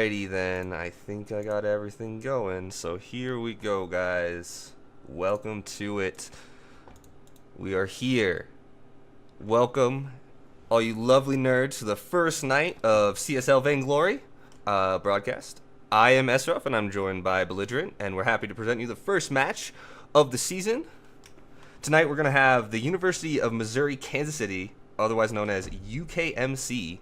Alrighty then, I think I got everything going. So here we go, guys. Welcome to it. We are here. Welcome, all you lovely nerds, to the first night of CSL Vainglory broadcast. I am Esroff, and I'm joined by Belligerent, and we're happy to present you the first match of the season. Tonight we're going to have the University of Missouri Kansas City, otherwise known as UKMC,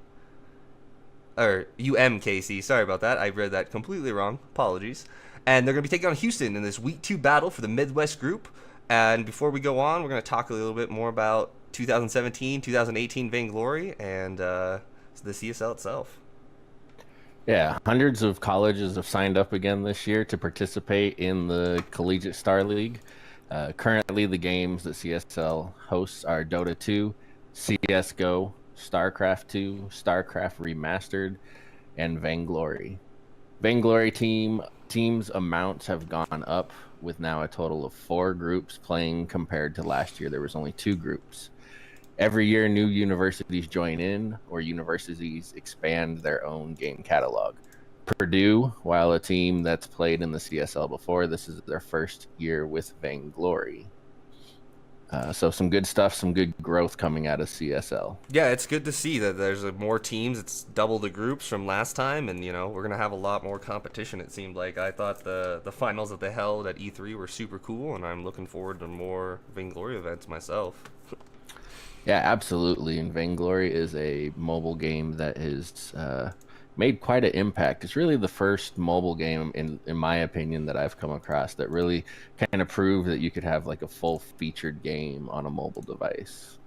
or UMKC, sorry about that. I read that completely wrong. Apologies. And they're going to be taking on Houston in this Week 2 battle for the Midwest group. And before we go on, we're going to talk a little bit more about 2017, 2018 Vainglory, and the CSL itself. Yeah, hundreds of colleges have signed up again this year to participate in the Collegiate Star League. Currently, the games that CSL hosts are Dota 2, CSGO, StarCraft 2, StarCraft Remastered, and Vainglory. Vainglory teams amounts have gone up, with now a total of 4 groups playing compared to last year. There was only 2 groups. Every year, new universities join in, or universities expand their own game catalog. Purdue, while a team that's played in the CSL before, this is their first year with Vainglory. So some good stuff, some good growth coming out of CSL. Yeah, it's good to see that there's more teams. It's double the groups from last time, and we're gonna have a lot more competition. It seemed like I thought the finals that they held at E3 were super cool, and I'm looking forward to more Vainglory events myself. Yeah, absolutely. And Vainglory is a mobile game that has made quite an impact. It's really the first mobile game, in my opinion, that I've come across that really kind of proved that you could have like a full-featured game on a mobile device.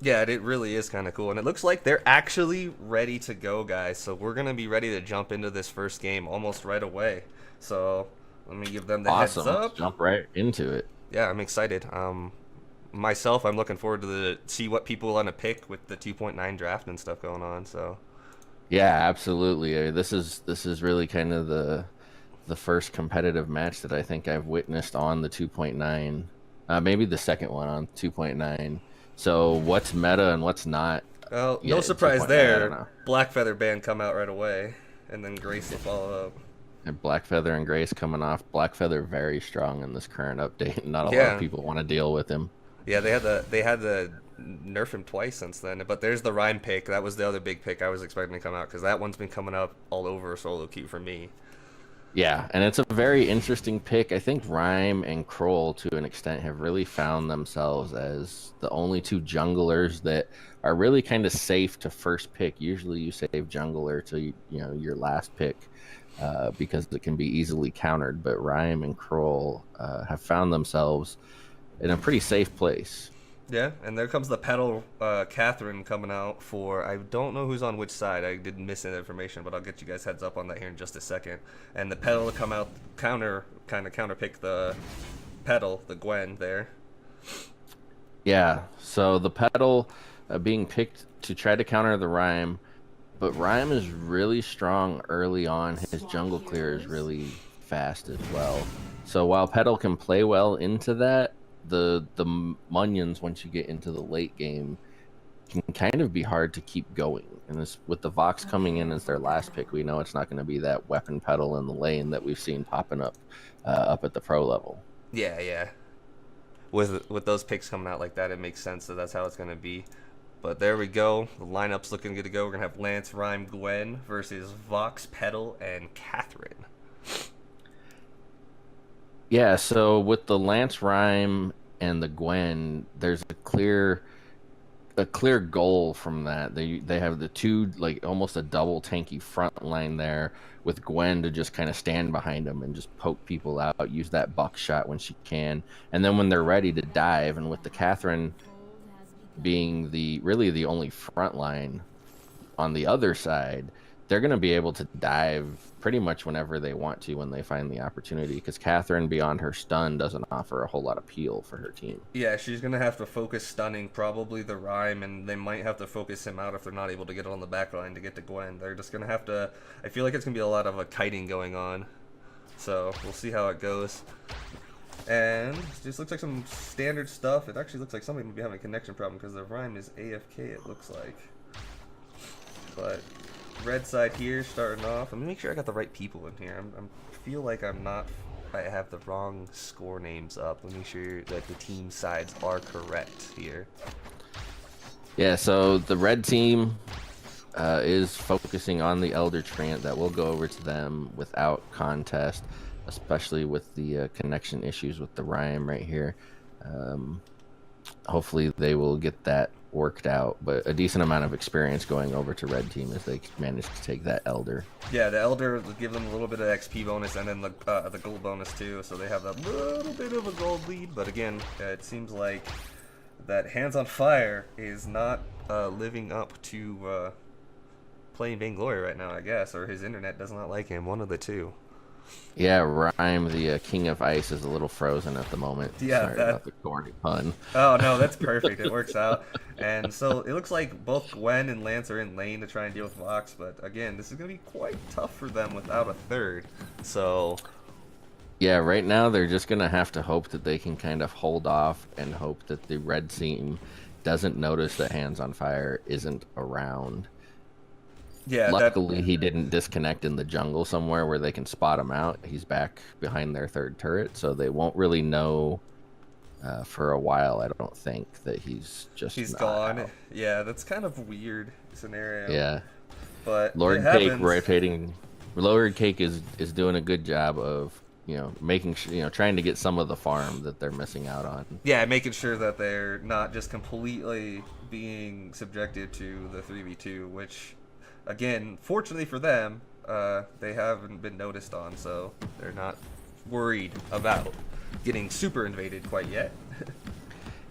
Yeah, it really is kind of cool, and it looks like they're actually ready to go, guys. So we're gonna be ready to jump into this first game almost right away. So let me give them the Awesome. heads up. Let's jump right into it. Yeah, I'm excited. Myself, I'm looking forward to see what people want to pick with the 2.9 draft and stuff going on. So Yeah, absolutely. This is really kind of the first competitive match that I think I've witnessed on the 2.9. Maybe the second one on 2.9. So what's meta and what's not? well, Yeah, no surprise 2.9, I don't there. know. Black Feather Band come out right away, and then Grace will follow up. And Blackfeather and Grace coming off. Blackfeather very strong in this current update. Not a lot Yeah. of people want to deal with him. Yeah, they had to nerf him twice since then. But there's the Rhyme pick. That was the other big pick I was expecting to come out, because that one's been coming up all over solo queue for me. Yeah, and it's a very interesting pick. I think Rhyme and Kroll, to an extent, have really found themselves as the only 2 junglers that are really kind of safe to first pick. Usually you save jungler to your last pick because it can be easily countered. But Rhyme and Kroll have found themselves in a pretty safe place. Yeah, and there comes the pedal Catherine coming out for, I don't know who's on which side. I didn't miss that information, but I'll get you guys heads up on that here in just a second. And the pedal to come out counter pick the pedal, the Gwen there. Yeah, so the pedal being picked to try to counter the Rhyme, but Rhyme is really strong early on. His jungle clear is really fast as well. So while pedal can play well into that, the Munions, once you get into the late game, can kind of be hard to keep going. And this, with the Vox coming in as their last pick, we know it's not going to be that weapon pedal in the lane that we've seen popping up at the pro level. Yeah. With those picks coming out like that, it makes sense that that's how it's going to be. But there we go. The lineup's looking good to go. We're going to have Lance, Rhyme, Gwen versus Vox, Pedal, and Catherine. Yeah, so with the Lance Rhyme and the Gwen, there's a clear goal from that. They have the 2, like almost a double tanky front line there, with Gwen to just kind of stand behind them and just poke people out, use that buckshot when she can, and then when they're ready to dive. And with the Catherine being really the only front line on the other side, they're going to be able to dive pretty much whenever they want to when they find the opportunity, because Catherine, beyond her stun, doesn't offer a whole lot of peel for her team. Yeah, she's going to have to focus stunning probably the Rhyme, and they might have to focus him out if they're not able to get it on the back line to get to Gwen. They're just going to have to... I feel like it's going to be a lot of kiting going on. So we'll see how it goes. And it just looks like some standard stuff. It actually looks like somebody might be having a connection problem because the Rhyme is AFK, it looks like. But red side here starting off. Let me make sure I got the right people in here. Feel like I have the wrong score names up. Let me make sure that the team sides are correct here. Yeah, so the red team is focusing on the Elder Treant. That will go over to them without contest, especially with the connection issues with the Rhyme right here. Hopefully they will get that worked out, but a decent amount of experience going over to red team as they manage to take that Elder. Yeah, the Elder will give them a little bit of XP bonus and then the gold bonus too, so they have a little bit of a gold lead. But again, it seems like that Hands on Fire is not living up to playing Vainglory right now, I guess, or his internet does not like him. One of the two. Yeah, Rhyme, the King of Ice, is a little frozen at the moment. Yeah, sorry about the corny pun. Oh no, that's perfect. It works out. And so it looks like both Gwen and Lance are in lane to try and deal with Vox, but again, this is going to be quite tough for them without a third. So yeah, right now they're just going to have to hope that they can kind of hold off and hope that the red team doesn't notice that Hands on Fire isn't around. yeah, Luckily, he didn't disconnect in the jungle somewhere where they can spot him out. He's back behind their third turret, so they won't really know for a while, I don't think, that he's not gone. out. Yeah, that's kind of a weird scenario. Yeah. But Lord Cake rotating. Lord Cake is doing a good job of, making sure, trying to get some of the farm that they're missing out on. Yeah, making sure that they're not just completely being subjected to the 3v2, which, again, fortunately for them, they haven't been noticed on, so they're not worried about getting super invaded quite yet.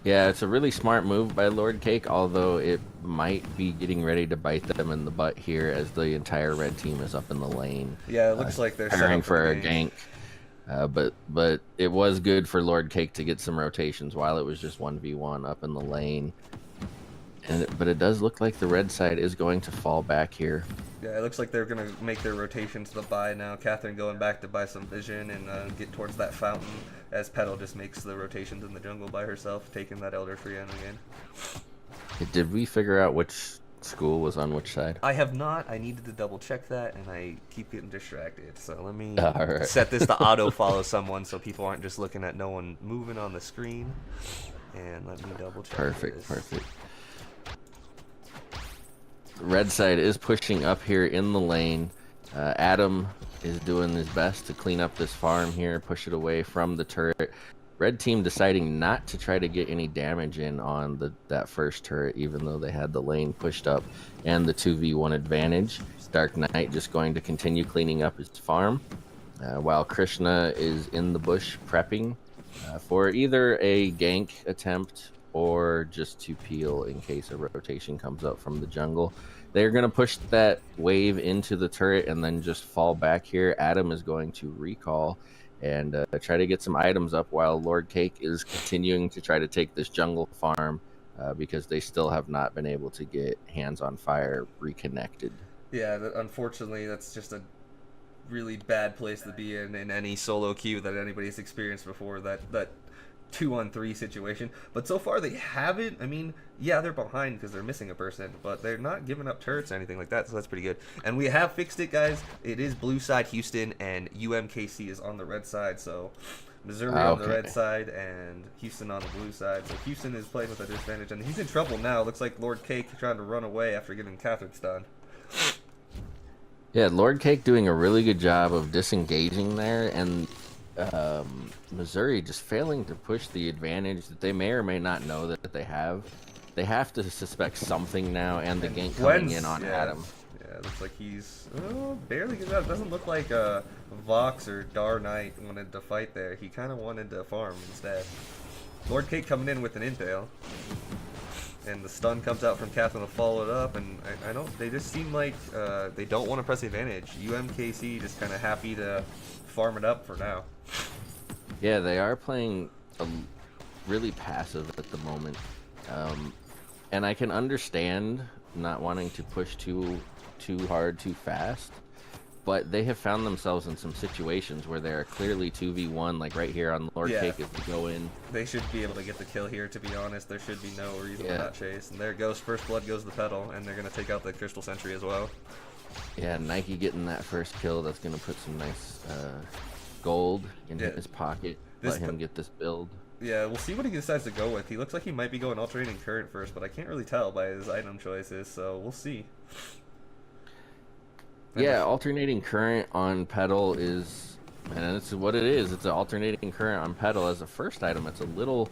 Yeah, it's a really smart move by Lord Cake, although it might be getting ready to bite them in the butt here as the entire red team is up in the lane. Yeah, it looks like they're preparing for a gank. But it was good for Lord Cake to get some rotations while it was just 1v1 up in the lane. But it does look like the red side is going to fall back here. Yeah, it looks like they're going to make their rotation to the buy now. Catherine going back to buy some vision and get towards that fountain as Petal just makes the rotations in the jungle by herself, taking that Elder Tree in again. Did we figure out which school was on which side? I have not. I needed to double check that, and I keep getting distracted. So let me right. set this to auto-follow someone so people aren't just looking at no one moving on the screen. And let me double check Perfect. this. Red side is pushing up here in the lane. Adam is doing his best to clean up this farm here, push it away from the turret. Red team deciding not to try to get any damage in on that first turret, even though they had the lane pushed up and the 2v1 advantage. Dark Knight just going to continue cleaning up his farm, while Krishna is in the bush prepping for either a gank attempt or just to peel in case a rotation comes up from the jungle. They're going to push that wave into the turret and then just fall back here. Adam is going to recall and try to get some items up while Lord Cake is continuing to try to take this jungle farm because they still have not been able to get Hands on Fire reconnected. Yeah, unfortunately, that's just a really bad place to be in any solo queue that anybody's experienced before, that 2-on-3 situation. But so far they haven't. I mean, yeah, they're behind because they're missing a person, but they're not giving up turrets or anything like that, so that's pretty good. And we have fixed it, guys. It is blue side Houston and UMKC is on the red side, so Missouri on the red side and Houston on the blue side. So Houston is playing with a disadvantage, and he's in trouble now. Looks like Lord Cake trying to run away after getting Catherine stunned. Yeah, Lord Cake doing a really good job of disengaging there, and Missouri just failing to push the advantage that they may or may not know that they have. They have to suspect something now, and the gank coming in on Adam. Yeah, it looks like he's barely getting out. It doesn't look like Vox or Dark Knight wanted to fight there. He kind of wanted to farm instead. Lord Cake coming in with an intel. And the stun comes out from Catherine to follow it up, and I don't. They just seem like they don't want to press the advantage. UMKC just kind of happy to farm it up for now. Yeah, they are playing really passive at the moment, and I can understand not wanting to push too hard, too fast. But they have found themselves in some situations where they're clearly 2v1, like right here on Lord Cake if they go in. They should be able to get the kill here, to be honest. There should be no reason to not chase. And there goes, first blood goes the Petal, and they're going to take out the Crystal Sentry as well. Yeah, Nike getting that first kill. That's gonna put some nice gold in Yeah. his pocket. This Let him get this build. Yeah, we'll see what he decides to go with. He looks like he might be going alternating current first, but I can't really tell by his item choices, so we'll see. Yeah, alternating current on pedal is, and it's what it is. It's an alternating current on pedal as a first item. It's a little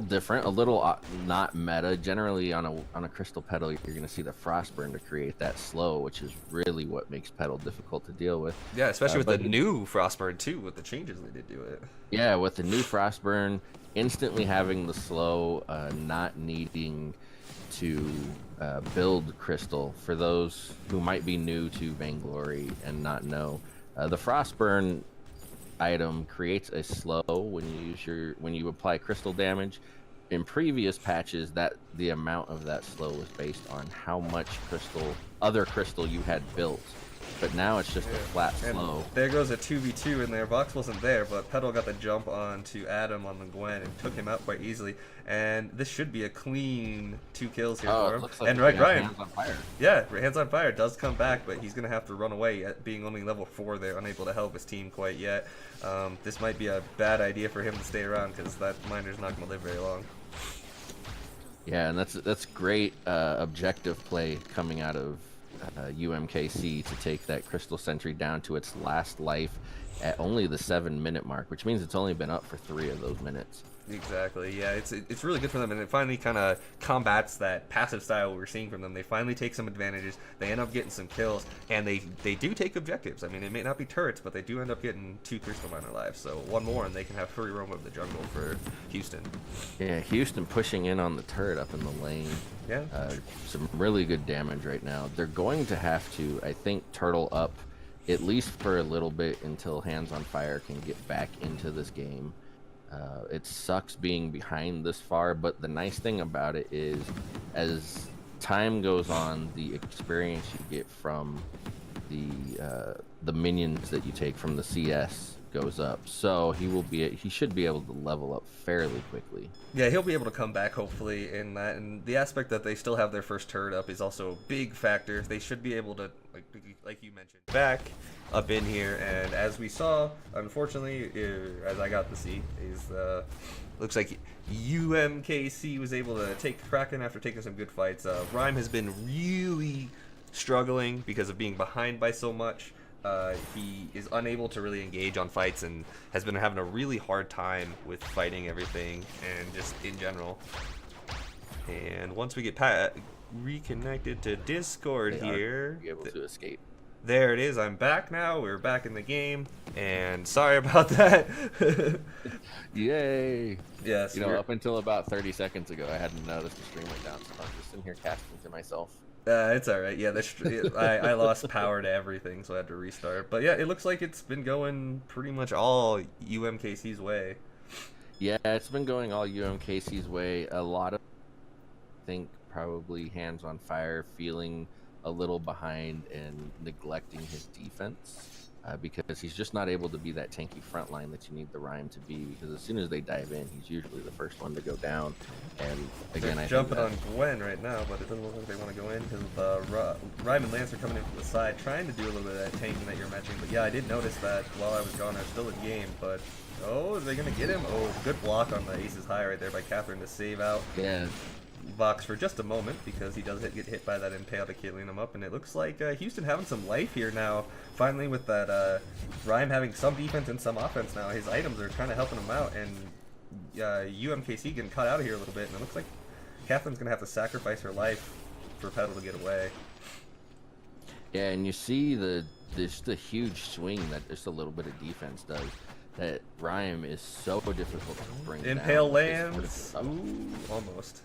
different, a little not meta. Generally, on a crystal pedal, you're going to see the Frostburn to create that slow, which is really what makes pedal difficult to deal with. Yeah, especially with the new Frostburn too, with the changes they did to it. Yeah, with the new Frostburn, instantly having the slow, not needing to build crystal. For those who might be new to Vainglory and not know, the Frostburn item creates a slow when you apply crystal damage. In previous patches, that the amount of that slow was based on how much other crystal you had built. But now it's just a flat slow. There goes a 2v2 in there. Vox wasn't there, but Petal got the jump onto Adam on the Gwen and took him out quite easily. And this should be a clean 2 kills here for him. Looks like and Ryan, hands on fire. Yeah, Hands on Fire does come back, but he's going to have to run away. At being only level 4, they're unable to help his team quite yet. This might be a bad idea for him to stay around because that miner's not going to live very long. Yeah, and that's great objective play coming out of UMKC to take that Crystal Sentry down to its last life at only the 7-minute mark, which means it's only been up for 3 of those minutes. Exactly. Yeah, it's really good for them, and it finally kind of combats that passive style we're seeing from them. They finally take some advantages. They end up getting some kills, and they do take objectives. I mean, it may not be turrets, but they do end up getting 2 Crystal Miner lives. So 1 more, and they can have free roam of the jungle for Houston. Yeah, Houston pushing in on the turret up in the lane. Yeah. Some really good damage right now. They're going to have to, I think, turtle up at least for a little bit until Hands on Fire can get back into this game. It sucks being behind this far, but the nice thing about it is as time goes on, the experience you get from the minions that you take from the CS goes up. So he should be able to level up fairly quickly. Yeah, he'll be able to come back hopefully in that, and the aspect that they still have their first turret up is also a big factor. They should be able to, like you mentioned, back up in here, and as we saw, unfortunately, as I got to see, is looks like UMKC was able to take Kraken after taking some good fights. Rhyme has been really struggling because of being behind by so much. He is unable to really engage on fights and has been having a really hard time with fighting everything and just in general. And once we get reconnected to Discord here, be able to escape. There it is. I'm back now. We're back in the game, and sorry about that. Yay! Yes. Up until about 30 seconds ago, I hadn't noticed the stream went down, so I'm just sitting here casting to myself. It's all right. Yeah, I lost power to everything, so I had to restart. But yeah, it looks like it's been going pretty much all UMKC's way. Yeah, it's been going all UMKC's way. A lot of, I think, probably Hands on Fire feeling a little behind and neglecting his defense because he's just not able to be that tanky front line that you need the Rhyme to be, because as soon as they dive in, he's usually the first one to go down. And again, they're jumping on Gwen right now, but it doesn't look like they want to go in because Rhyme and Lance are coming in from the side, trying to do a little bit of that tanking that you're mentioning. But yeah, I did notice that while I was gone, I was still in game, but oh, are they going to get him? Oh, good block on the Aces High right there by Catherine to save out. Yeah. Vox for just a moment, because he does get hit by that Impale to killing him up, and it looks like Houston having some life here now, finally, with that Rhyme having some defense and some offense now. His items are kind of helping him out, and UMKC getting cut out of here a little bit, and it looks like Catherine's going to have to sacrifice her life for Petal to get away. Yeah, and you see just the huge swing that just a little bit of defense does. That Rhyme is so difficult to bring down. Impale lands. Ooh, almost.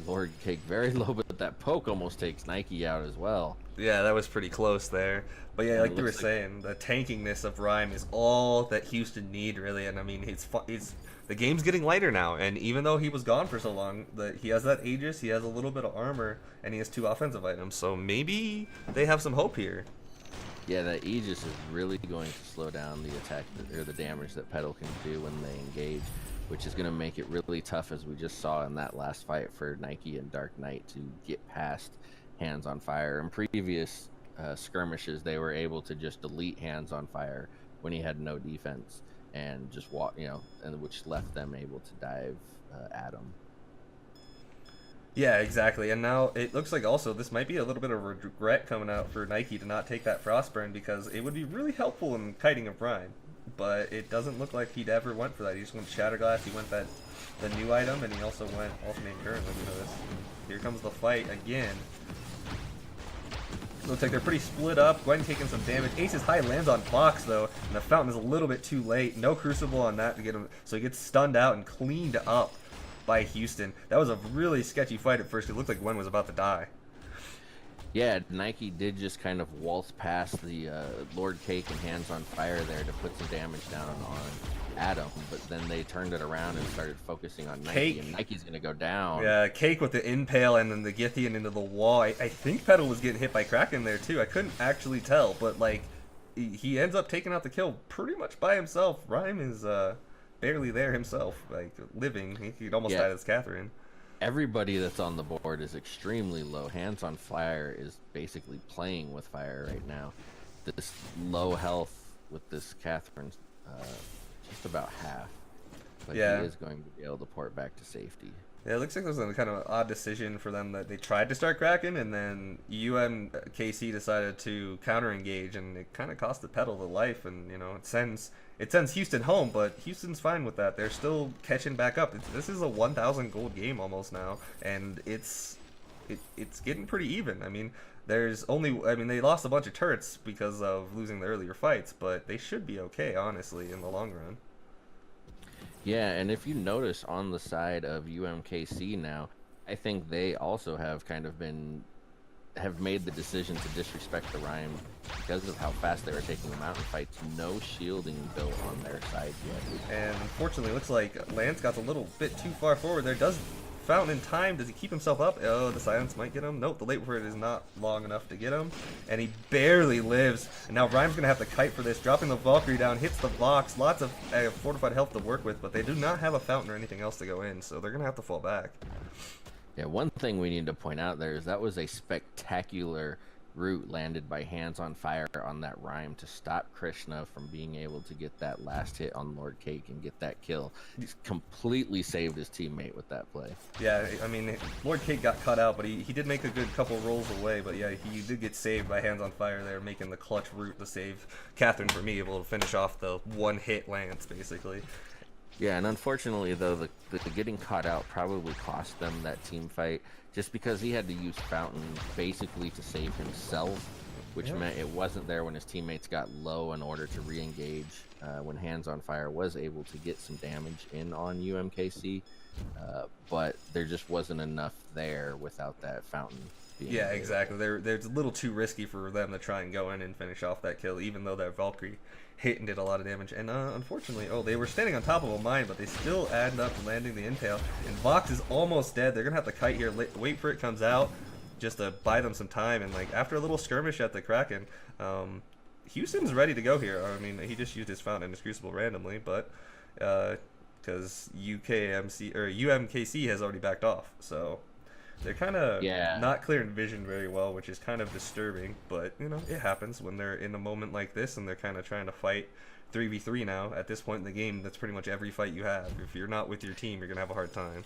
Lord Cake very low, but that poke almost takes Nike out as well. Yeah, that was pretty close there. But yeah, like you were saying, the tankiness of Rhyme is all that Houston need, really. And I mean, the game's getting lighter now, and even though he was gone for so long, he has that Aegis, he has a little bit of armor, and he has 2 offensive items. So maybe they have some hope here. Yeah, that Aegis is really going to slow down the attack or the damage that Petal can do when they engage, which is going to make it really tough, as we just saw in that last fight, for Nike and Dark Knight to get past Hands on Fire. In previous skirmishes, they were able to just delete Hands on Fire when he had no defense and just walk, and which left them able to dive at him. Yeah, exactly. And now it looks like also this might be a little bit of regret coming out for Nike to not take that Frostburn, because it would be really helpful in kiting of Rhyme. But it doesn't look like he'd ever went for that. He just went Shatterglass, he went the new item, and he also went Alternate Current. Let me know this. Here comes the fight again. Looks like they're pretty split up. Gwen taking some damage. Ace's High lands on Box, though, and the Fountain is a little bit too late. No Crucible on that to get him, so he gets stunned out and cleaned up by Houston. That was a really sketchy fight at first. It looked like Gwen was about to die. Yeah, Nike did just kind of waltz past the Lord Cake and Hands on Fire there to put some damage down on Adam, but then they turned it around and started focusing on Nike, Cake. and Nike's going to go down. Yeah, Cake with the Impale and then the Githian into the wall. I think Petal was getting hit by Kraken there too. I couldn't actually tell, but like he ends up taking out the kill pretty much by himself. Rhyme is barely there himself, like living. He'd almost died as Catherine. Everybody that's on the board is extremely low. Hands on Fire is basically playing with fire right now. This low health with this Catherine, just about half. But yeah, he is going to be able to port back to safety. Yeah, it looks like there was a kind of odd decision for them that they tried to start Kraken, and then UMKC decided to counter engage, and it kind of cost the Petal the life, and it sends Houston home, but Houston's fine with that. They're still catching back up. This is a 1,000 gold game almost now, and it's getting pretty even. I mean, they lost a bunch of turrets because of losing the earlier fights, but they should be okay, honestly, in the long run. Yeah, and if you notice on the side of UMKC now, I think they also have made the decision to disrespect the Rhyme because of how fast they were taking them out in fights. No shielding built on their side yet. And unfortunately, it looks like Lance got a little bit too far forward there. Does Fountain in time? Does he keep himself up? Oh, the silence might get him. Nope, the late word is not long enough to get him. And he barely lives. And now Rhyme's going to have to kite for this. Dropping the Valkyrie down, hits the box. Lots of fortified health to work with, but they do not have a Fountain or anything else to go in, so they're going to have to fall back. Yeah, one thing we need to point out there is that was a spectacular route landed by Hands on Fire on that Rhyme to stop Krishna from being able to get that last hit on Lord Cake and get that kill. He's completely saved his teammate with that play. Yeah, I mean, Lord Cake got cut out, but he did make a good couple rolls away, but yeah, he did get saved by Hands on Fire there, making the clutch route to save Catherine for me, able to finish off the one-hit Lance, basically. Yeah, and unfortunately, though, the getting caught out probably cost them that team fight, just because he had to use Fountain basically to save himself, which meant it wasn't there when his teammates got low in order to re-engage when Hands on Fire was able to get some damage in on UMKC, but there just wasn't enough there without that Fountain. Yeah, exactly. They're a little too risky for them to try and go in and finish off that kill, even though that Valkyrie hit and did a lot of damage. And unfortunately, they were standing on top of a mine, but they still ended up landing the Impale. And Vox is almost dead. They're going to have to kite here, wait for it comes out, just to buy them some time. And like after a little skirmish at the Kraken, Houston's ready to go here. I mean, he just used his Fountain and his Crucible randomly, but because UMKC has already backed off, so they're kind of not clearing vision very well, which is kind of disturbing, but it happens when they're in a moment like this and they're kind of trying to fight 3v3 now. At this point in the game, that's pretty much every fight you have. If you're not with your team, you're gonna have a hard time.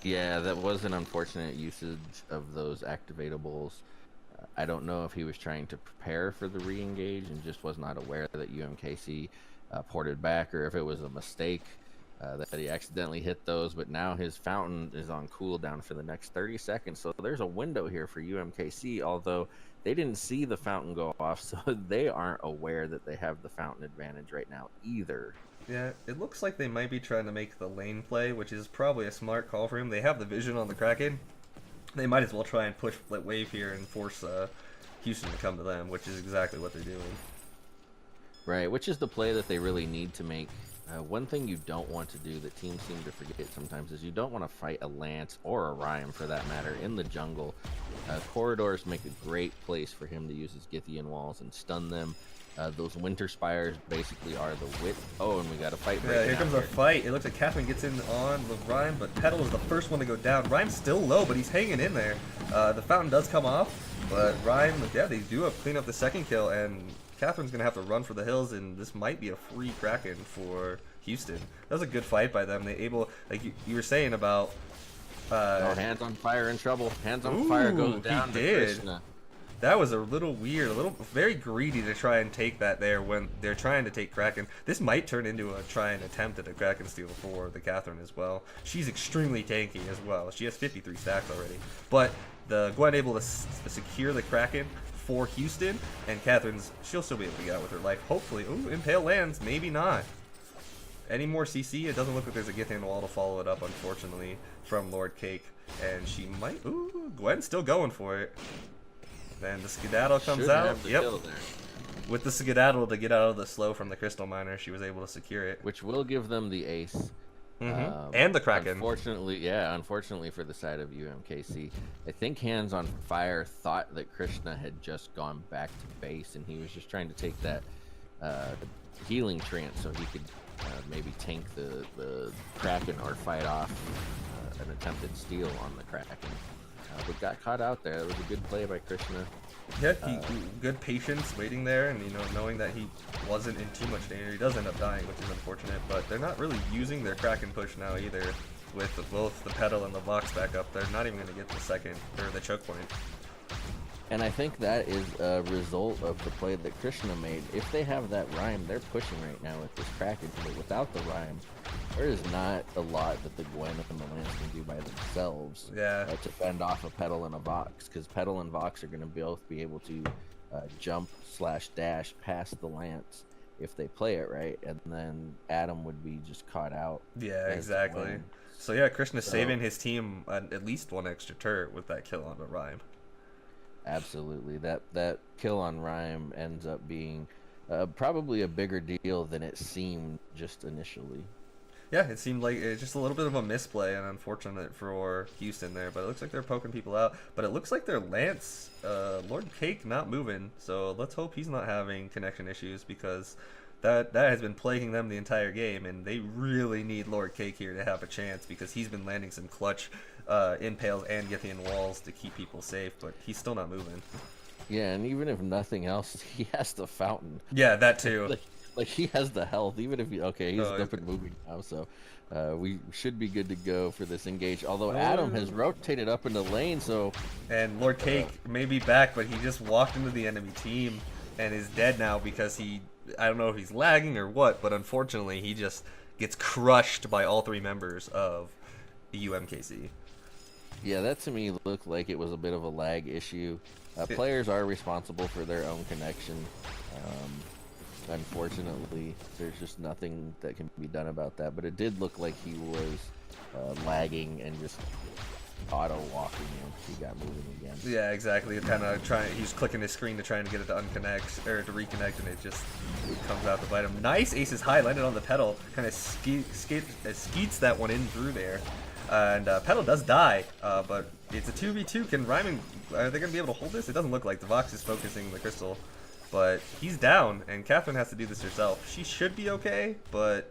Yeah, that was an unfortunate usage of those activatables. I don't know if he was trying to prepare for the re-engage and just was not aware that UMKC ported back, or if it was a mistake that he accidentally hit those, but now his Fountain is on cooldown for the next 30 seconds. So there's a window here for UMKC, although they didn't see the Fountain go off, so they aren't aware that they have the Fountain advantage right now either. Yeah, it looks like they might be trying to make the lane play, which is probably a smart call for him. They have the vision on the Kraken. They might as well try and push wave here and force Houston to come to them, which is exactly what they're doing. Right, which is the play that they really need to make. One thing you don't want to do that teams seem to forget sometimes is you don't want to fight a Lance or a Rhyme for that matter in the jungle. Corridors make a great place for him to use his Githian walls and stun them. Those Winter Spires basically are the wit. Oh, and we got a fight right now. Here comes a fight. It looks like Catherine gets in on the Rhyme, but Petal is the first one to go down. Rhyme's still low, but he's hanging in there. The fountain does come off, but Rhyme, yeah, they do clean up the second kill, and Catherine's going to have to run for the hills, and this might be a free Kraken for Houston. That was a good fight by them. They able, like you were saying about... Hands on Fire in trouble. Hands on Fire goes down to Krishna. That was a little weird, very greedy to try and take that there when they're trying to take Kraken. This might turn into a try and attempt at a Kraken steal for the Catherine as well. She's extremely tanky as well. She has 53 stacks already. But the Gwen able to secure the Kraken for Houston, and she'll still be able to get out with her life. Hopefully. Ooh, Impale lands. Maybe not. Any more CC? It doesn't look like there's a Githyan wall to follow it up, unfortunately, from Lord Cake. And she might... Ooh, Gwen's still going for it. Then the Skedaddle comes out. Yep. With the Skedaddle to get out of the slow from the Crystal Miner, she was able to secure it. Which will give them the ace. And the Kraken. Unfortunately for the side of UMKC, I think Hands on Fire thought that Krishna had just gone back to base, and he was just trying to take that healing trance so he could maybe tank the Kraken or fight off an attempted steal on the Kraken. But got caught out there. It was a good play by Krishna. Yeah, good patience waiting there, and knowing that he wasn't in too much danger. He does end up dying, which is unfortunate, but they're not really using their Kraken push now either. With both the Petal and the Vox back up, they're not even going to get the second, or the choke point. And I think that is a result of the play that Krishna made. If they have that Rhyme, they're pushing right now with this Kraken, but without the Rhyme, there is not a lot that the Gwen and the Lance can do by themselves to fend off a Petal and a Vox, because Petal and Vox are going to both be able to jump/dash past the Lance if they play it right, and then Adam would be just caught out. Yeah, exactly. So yeah, Krishna's saving his team at least one extra turret with that kill on the Rhyme. Absolutely. That kill on Rhyme ends up being probably a bigger deal than it seemed just initially. Yeah, it seemed like it's just a little bit of a misplay and unfortunate for Houston there, but it looks like they're poking people out. But it looks like their Lance, Lord Cake, not moving, so let's hope he's not having connection issues, because that has been plaguing them the entire game, and they really need Lord Cake here to have a chance, because he's been landing some clutch impales and Githyan walls to keep people safe, but he's still not moving. Yeah, and even if nothing else, he has the fountain. Yeah, that too. Like he has the health, even if he's up and moving now, so we should be good to go for this engage. Although Adam has rotated up into lane, so... And Lord Cake may be back, but he just walked into the enemy team and is dead now because I don't know if he's lagging or what, but unfortunately he just gets crushed by all three members of the UMKC. Yeah, that to me looked like it was a bit of a lag issue. Players are responsible for their own connection. Unfortunately, there's just nothing that can be done about that. But it did look like he was lagging and just auto-walking once he got moving again. Yeah, exactly. He's clicking his screen to try and get it to unconnect, or to reconnect, and it comes out to bite him. Nice aces high, landed on the Petal. Kind of skeets that one in through there. And Petal does die, but it's a 2v2. Can Ryman, are they going to be able to hold this? It doesn't look like. The Vox is focusing the Crystal, but he's down, and Catherine has to do this herself. She should be okay, but...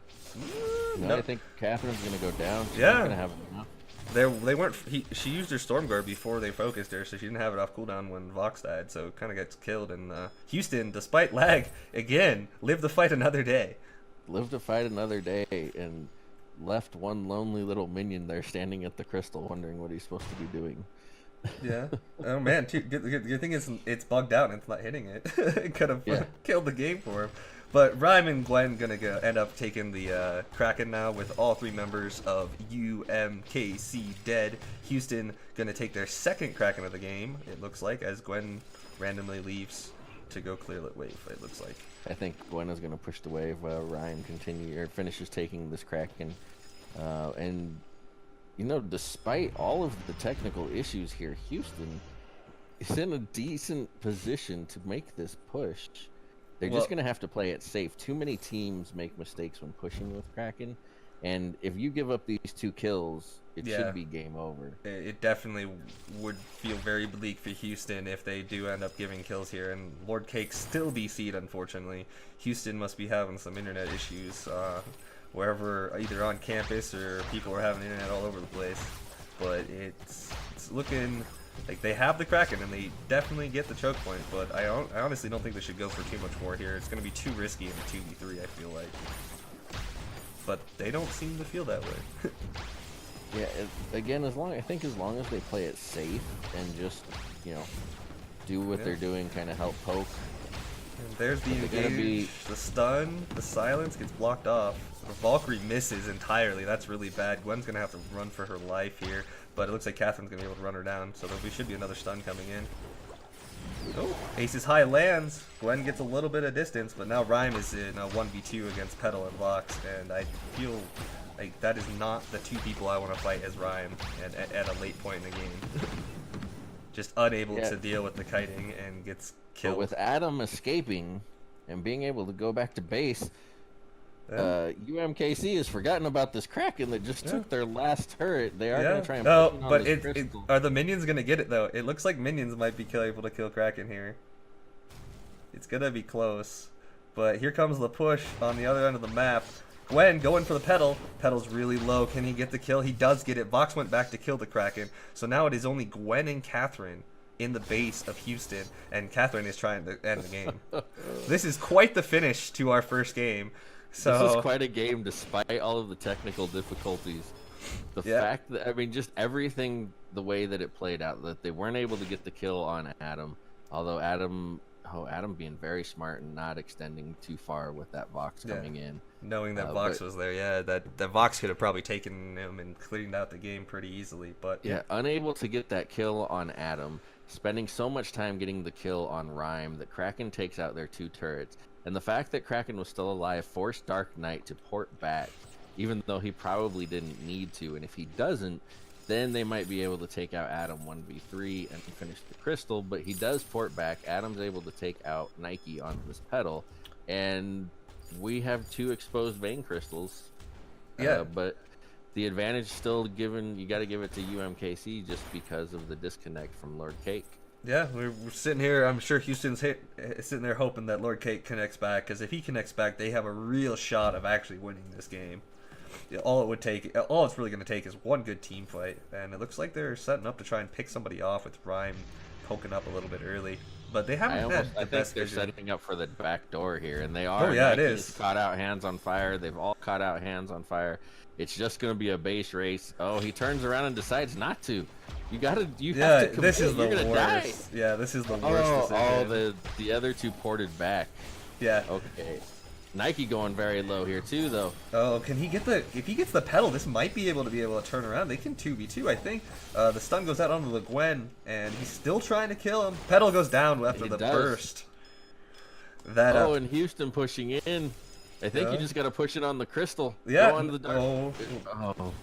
No, I think Catherine's going to go down. She's not going to have enough. They weren't. She used her Stormguard before they focused her, so she didn't have it off cooldown when Vox died, so kind of gets killed. And Houston, despite lag, again, lived to fight another day. Lived to fight another day, and left one lonely little minion there standing at the Crystal, wondering what he's supposed to be doing. Yeah. Oh man. Good thing is it's bugged out and it's not hitting it. It could have killed the game for him. But Rhyme and Gwen gonna end up taking the Kraken now with all three members of UMKC dead. Houston gonna take their second Kraken of the game, it looks like, as Gwen randomly leaves to go clear lit wave, it looks like. I think Gwen is gonna push the wave while Rhyme finishes taking this Kraken. And despite all of the technical issues here, Houston is in a decent position to make this push. They're just going to have to play it safe. Too many teams make mistakes when pushing with Kraken, and if you give up these 2 kills, it should be game over. It definitely would feel very bleak for Houston if they do end up giving kills here, and Lord Cake still BC'd, unfortunately. Houston must be having some internet issues wherever, either on campus or people are having internet all over the place. But it's looking Like, they have the Kraken, and they definitely get the choke point, but I honestly don't think they should go for too much more here. It's going to be too risky in the 2v3, I feel like. But they don't seem to feel that way. Yeah, again, as long as they play it safe and just, do what they're doing, kind of help poke. And there's the engage, the stun, the silence gets blocked off. The Valkyrie misses entirely. That's really bad. Gwen's going to have to run for her life here, but it looks like Catherine's going to be able to run her down, so there should be another stun coming in. Oh, Ace's High lands. Gwen gets a little bit of distance, but now Rhyme is in a 1v2 against Petal and Vox, and I feel like that is not the two people I want to fight as Rhyme at a late point in the game. Just unable to deal with the kiting and gets killed. But with Adam escaping and being able to go back to base, UMKC has forgotten about this Kraken that just took their last turret. They are going to try and push it on this crystal. Are the minions going to get it, though? It looks like minions might be able to kill Kraken here. It's going to be close. But here comes the push on the other end of the map. Gwen going for the Petal. Petal's really low. Can he get the kill? He does get it. Vox went back to kill the Kraken. So now it is only Gwen and Catherine in the base of Houston, and Catherine is trying to end the game. This is quite the finish to our first game. So this is quite a game despite all of the technical difficulties. The fact that, just everything, the way that it played out, that they weren't able to get the kill on Adam, although Adam being very smart and not extending too far with that Vox coming in. Knowing that Vox was there, that Vox could have probably taken him and cleaned out the game pretty easily. But unable to get that kill on Adam, spending so much time getting the kill on Rhyme that Kraken takes out their two turrets. And the fact that Kraken was still alive forced Dark Knight to port back, even though he probably didn't need to. And if he doesn't, then they might be able to take out Adam 1v3 and finish the crystal. But he does port back. Adam's able to take out Nike on this Petal. And we have two exposed vein crystals. But the advantage still given, you got to give it to UMKC just because of the disconnect from Lord Cake. Yeah, we're sitting here. I'm sure Houston's sitting there hoping that Lord Cake connects back, because if he connects back, they have a real shot of actually winning this game. All it's really going to take is one good team fight, and it looks like they're setting up to try and pick somebody off with Rhyme poking up a little bit early. But they haven't had the best they're vision. setting up for the back door here, and they are. Oh yeah, Nike it is. Caught out Hands on Fire. They've all caught out Hands on Fire. It's just going to be a base race. Oh, he turns around and decides not to. You have to commit. This is the worst. Die. Yeah, this is the worst decision. The other two ported back. Yeah. Okay. Nike going very low here too, though. Oh, can he get if he gets the Petal, this might be able to turn around. They can 2v2, I think. The stun goes out onto the Gwen, and he's still trying to kill him. Petal goes down after the burst. And Houston pushing in. I think you just got to push it on the crystal. Yeah. Go onto the dark.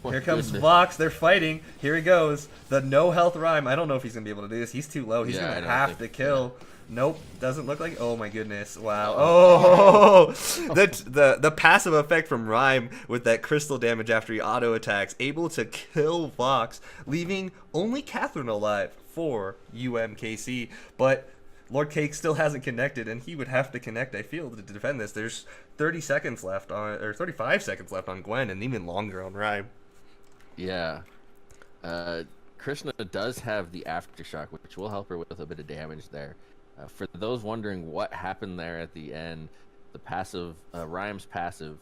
Here comes Vox. They're fighting. Here he goes. The no health Rhyme. I don't know if he's going to be able to do this. He's too low. He's going to have to kill. Nope. Doesn't look like. Oh my goodness. Wow. Oh. The passive effect from Rhyme with that crystal damage after he auto attacks, able to kill Vox, leaving only Catherine alive for UMKC. But Lord Cake still hasn't connected, and he would have to connect, I feel, to defend this. There's 35 seconds left on Gwen, and even longer on Rhyme. Yeah. Krishna does have the Aftershock, which will help her with a bit of damage there. For those wondering what happened there at the end, the passive, Rhyme's passive,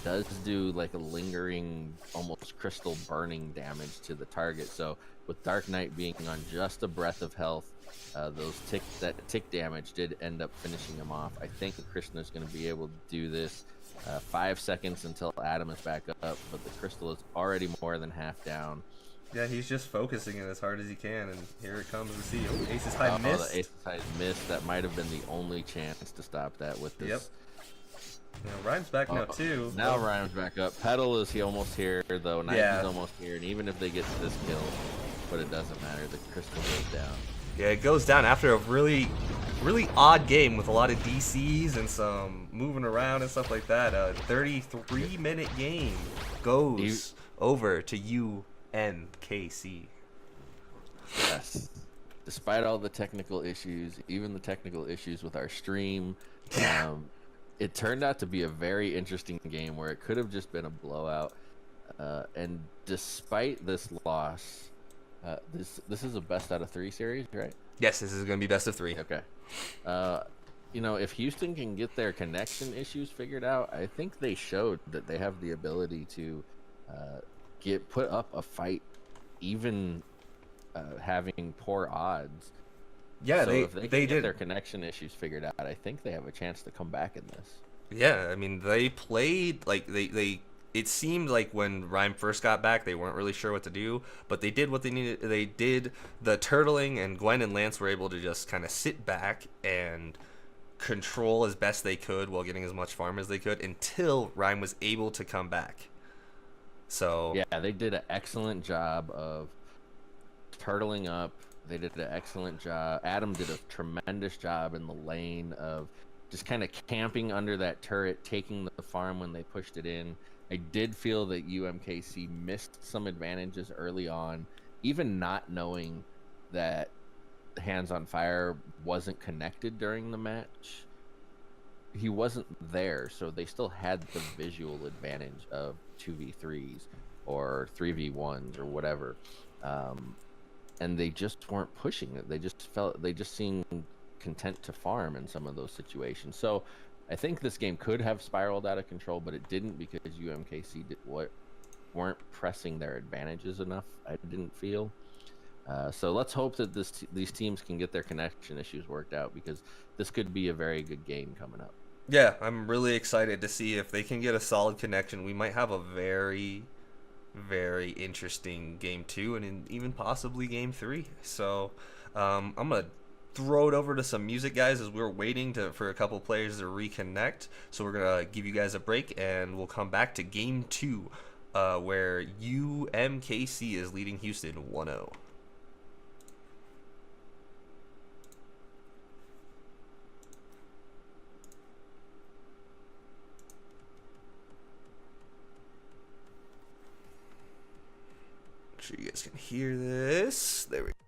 does do like a lingering, almost crystal burning damage to the target. So with Dark Knight being on just a breath of health, that tick damage did end up finishing him off. I think Krishna's going to be able to do this. 5 seconds until Adam is back up, but the crystal is already more than half down. Yeah, he's just focusing it as hard as he can, and here it comes. We see Ace's High missed. The Ace's High missed. That might have been the only chance to stop that with this. Yep. Rhyme's back now too. Now Rhyme's back up. Petal is almost here though. Nike's almost here, and even if they get to this kill, but it doesn't matter. The crystal goes down. Yeah, it goes down after a really odd game with a lot of DCs and some moving around and stuff like that. A 33-minute game goes over to UMKC. Yes. Despite all the technical issues, even the technical issues with our stream, it turned out to be a very interesting game where it could have just been a blowout. And despite this loss, This is a best out of 3 series, right? Yes, this is going to be best of 3. Okay. If Houston can get their connection issues figured out, I think they showed that they have the ability to put up a fight, even having poor odds. Yeah, So if they can get did their connection issues figured out, I think they have a chance to come back in this. Yeah, I mean, they played like they. It seemed like when Rhyme first got back, they weren't really sure what to do, but they did what they needed. They did the turtling, and Gwen and Lance were able to just kind of sit back and control as best they could while getting as much farm as they could until Rhyme was able to come back. So yeah, they did an excellent job of turtling up. They did an excellent job. Adam did a tremendous job in the lane of just kind of camping under that turret, taking the farm when they pushed it in. I did feel that UMKC missed some advantages early on, even not knowing that Hands on Fire wasn't connected during the match. He wasn't there, so they still had the visual advantage of 2v3s or 3v1s or whatever. And they just weren't pushing it. They just seemed content to farm in some of those situations. So I think this game could have spiraled out of control, but it didn't because UMKC weren't pressing their advantages enough, I didn't feel. So let's hope that these teams can get their connection issues worked out, because this could be a very good game coming up. Yeah, I'm really excited to see if they can get a solid connection. We might have a very, very interesting game 2 and even possibly game 3. So I'm going to throw it over to some music, guys, as we're waiting for a couple players to reconnect. So we're going to give you guys a break, and we'll come back to game 2 where UMKC is leading Houston 1-0. Sure you guys can hear this. There we go.